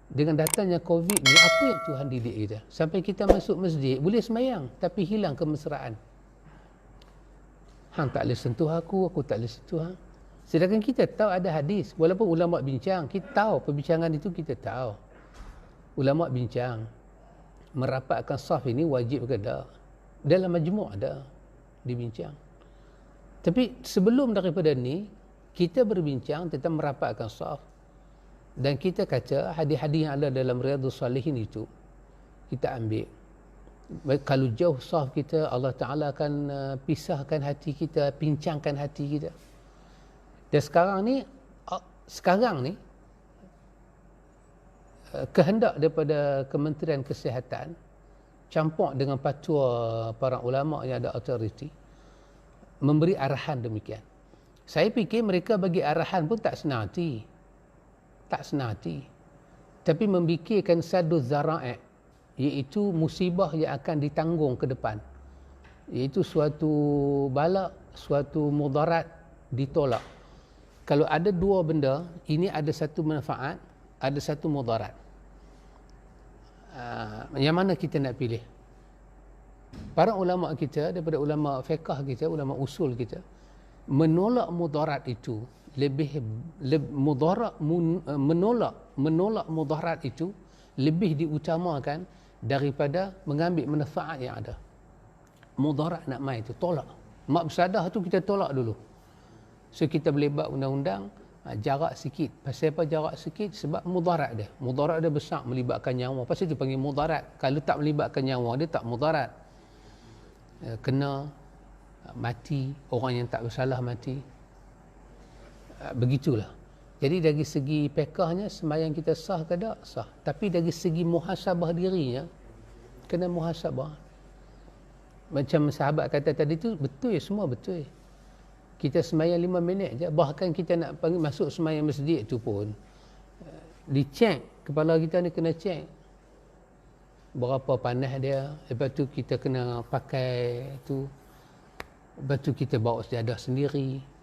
Dengan datangnya COVID ni, apa yang Tuhan didik kita? Sampai kita masuk masjid, boleh sembahyang, tapi hilang kemesraan. Hang tak boleh sentuh aku tak boleh sentuh hang. Sedangkan kita tahu ada hadis, walaupun ulama bincang, kita tahu perbincangan itu, kita tahu. Ulama bincang, merapatkan saf ini wajib ke tak? Dalam majmuk ada dibincang. Tapi sebelum daripada ni, kita berbincang tentang merapatkan saf. Dan kita kata hadis-hadis yang ada dalam Riyadhus Salihin itu kita ambil. Kalau jauh saf kita, Allah Ta'ala akan pisahkan hati kita, pincangkan hati kita. Dan sekarang ni kehendak daripada Kementerian Kesihatan campur dengan fatwa para ulama yang ada autoriti memberi arahan demikian. Saya fikir mereka bagi arahan pun tak senang hati. Tapi memikirkan sadu zara'i, iaitu musibah yang akan ditanggung ke depan, iaitu suatu bala, suatu mudarat ditolak. Kalau ada dua benda, ini ada satu manfaat, ada satu mudarat. Yang mana kita nak pilih? Para ulama kita, daripada ulama fiqh kita, ulama usul kita, menolak mudarat itu menolak mudarat itu lebih diutamakan daripada mengambil manfaat yang ada. Mudarat nak main itu tolak. Mak bersadah tu kita tolak dulu. So kita boleh buat undang-undang jarak sikit. Pasal apa jarak sikit? Sebab mudarat dia. Mudarat dia besar, melibatkan nyawa. Pasal itu panggil mudarat. Kalau tak melibatkan nyawa, dia tak mudarat. Kena mati, orang yang tak bersalah mati. Begitulah. Jadi dari segi pekahnya sembahyang kita sah ke tak? Sah. Tapi dari segi muhasabah dirinya, kena muhasabah. Macam sahabat kata tadi tu, betul, semua betul. Kita sembahyang 5 minit je. Bahkan kita nak panggil masuk sembahyang masjid tu pun, dicek, kepala kita ni kena cek berapa panas dia. Lepas tu kita kena pakai tu. Lepas tu kita bawa sejadah sendiri.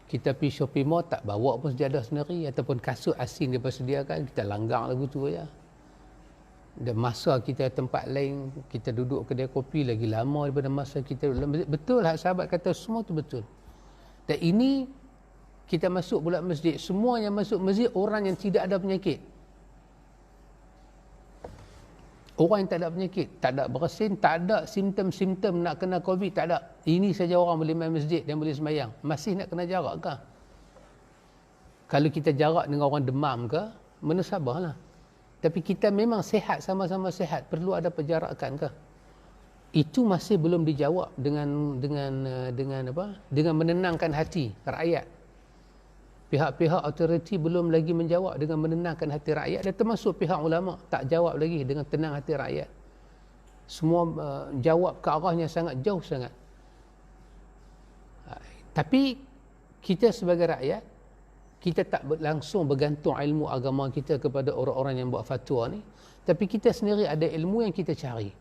Kita pergi shopping mall, tak bawa pun sejadah sendiri, ataupun kasut asing dia persediakan, kita langgar lagu tu je. Dan masa kita tempat lain, kita duduk kedai kopi lagi lama daripada masa kita duduk. Betul lah sahabat kata, semua tu betul. Dan ini kita masuk pula masjid, semua yang masuk masjid orang yang tidak ada penyakit. Orang yang tak ada penyakit, tak ada bersin, tak ada simptom-simptom nak kena COVID, tak ada. Ini saja orang boleh main masjid dan boleh sembahyang. Masih nak kena jarak ke? Kalau kita jarak dengan orang demam ke, mana sabarlah. Tapi kita memang sihat, sama-sama sihat, perlu ada penjarakan ke? Itu masih belum dijawab dengan menenangkan hati rakyat. Pihak-pihak autoriti belum lagi menjawab dengan menenangkan hati rakyat, dan termasuk pihak ulama tak jawab lagi dengan tenang hati rakyat. Semua jawab ke arahnya sangat jauh sangat. Tapi kita sebagai rakyat, kita tak langsung bergantung ilmu agama kita kepada orang-orang yang buat fatwa ni, tapi kita sendiri ada ilmu yang kita cari.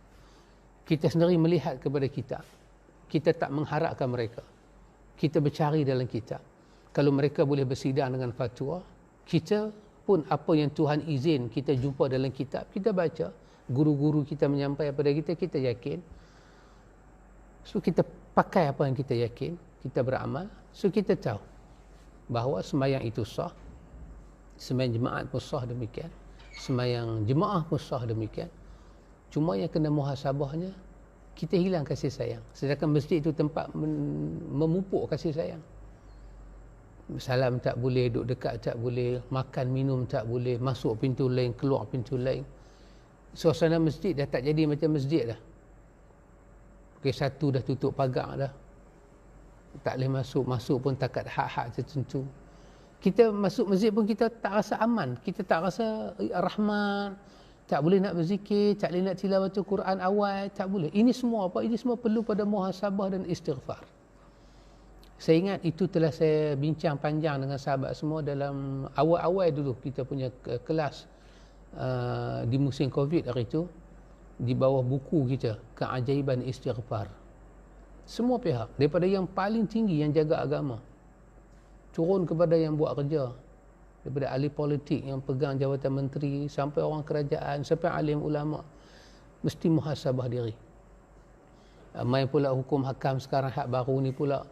Kita sendiri melihat kepada kita. Kita tak mengharapkan mereka. Kita bercari dalam kitab. Kalau mereka boleh bersidang dengan fatwa, kita pun apa yang Tuhan izin kita jumpa dalam kitab, kita baca. Guru-guru kita menyampaikan kepada kita, kita yakin. So kita pakai apa yang kita yakin, kita beramal. So kita tahu bahawa sembahyang itu sah, sembahyang jemaat pun sah demikian, sembahyang jemaah pun sah demikian. Cuma yang kena muhasabahnya, kita hilang kasih sayang. Sedangkan masjid itu tempat memupuk kasih sayang. Salam tak boleh, duduk dekat tak boleh, makan minum tak boleh, masuk pintu lain, keluar pintu lain. Suasana masjid dah tak jadi macam masjid dah. Okay, satu dah tutup pagar dah. Tak boleh masuk pun takat hak-hak tertentu. Kita masuk masjid pun kita tak rasa aman, kita tak rasa rahmat, tak boleh nak berzikir, tak boleh nak tilawatul Quran awal, tak boleh. Ini semua apa? Ini semua perlu pada muhasabah dan istighfar. Saya ingat itu telah saya bincang panjang dengan sahabat semua dalam awal-awal dulu kita punya kelas di musim COVID hari itu, di bawah buku kita, Keajaiban Istighfar. Semua pihak, daripada yang paling tinggi yang jaga agama, turun kepada yang buat kerja, daripada ahli politik yang pegang jawatan menteri sampai orang kerajaan, sampai alim ulama, mesti muhasabah diri. Main pula hukum hakam sekarang, hak baru ni pula,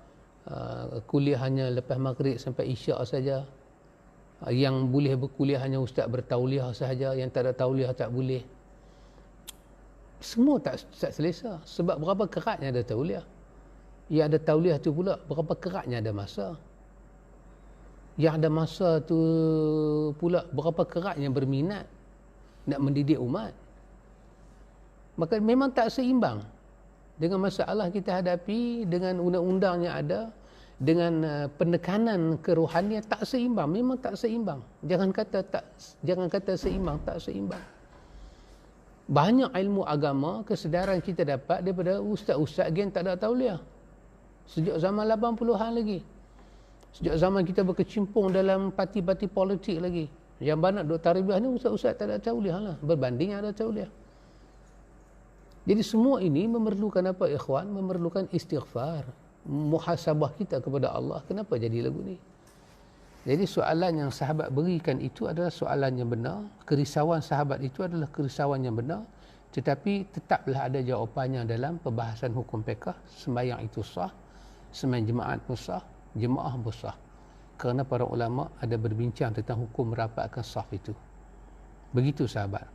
kuliah hanya lepas maghrib sampai isyak saja. Yang boleh berkuliah hanya ustaz bertauliah sahaja, yang tak ada tauliah tak boleh. Semua tak selesa. Sebab berapa keratnya ada tauliah. Yang ada tauliah tu pula berapa keratnya ada masa. Yang ada masa tu pula berapa keratnya berminat nak mendidik umat. Maka memang tak seimbang dengan masalah kita hadapi, dengan undang-undang yang ada, dengan penekanan kerohanian, tak seimbang. Memang tak seimbang. Jangan kata seimbang, tak seimbang. Banyak ilmu agama, kesedaran kita dapat daripada ustaz-ustaz yang tak ada tauliah. Sejak zaman 80-an lagi. Sejak zaman kita berkecimpung dalam parti-parti politik lagi. Yang banyak duk tarbiyah ni ustaz-ustaz tak ada tauliah lah. Berbanding ada tauliah. Jadi semua ini memerlukan apa, ikhwan? Memerlukan istighfar. Muhasabah kita kepada Allah. Kenapa jadi lagu ni? Jadi soalan yang sahabat berikan itu adalah soalan yang benar. Kerisauan sahabat itu adalah kerisauan yang benar. Tetapi tetaplah ada jawapannya dalam perbahasan hukum fiqh. Sembahyang itu sah. Sembahyang jemaat pun sah. Jemaah pun sah. Kerana para ulama ada berbincang tentang hukum merapatkan saf itu. Begitu sahabat.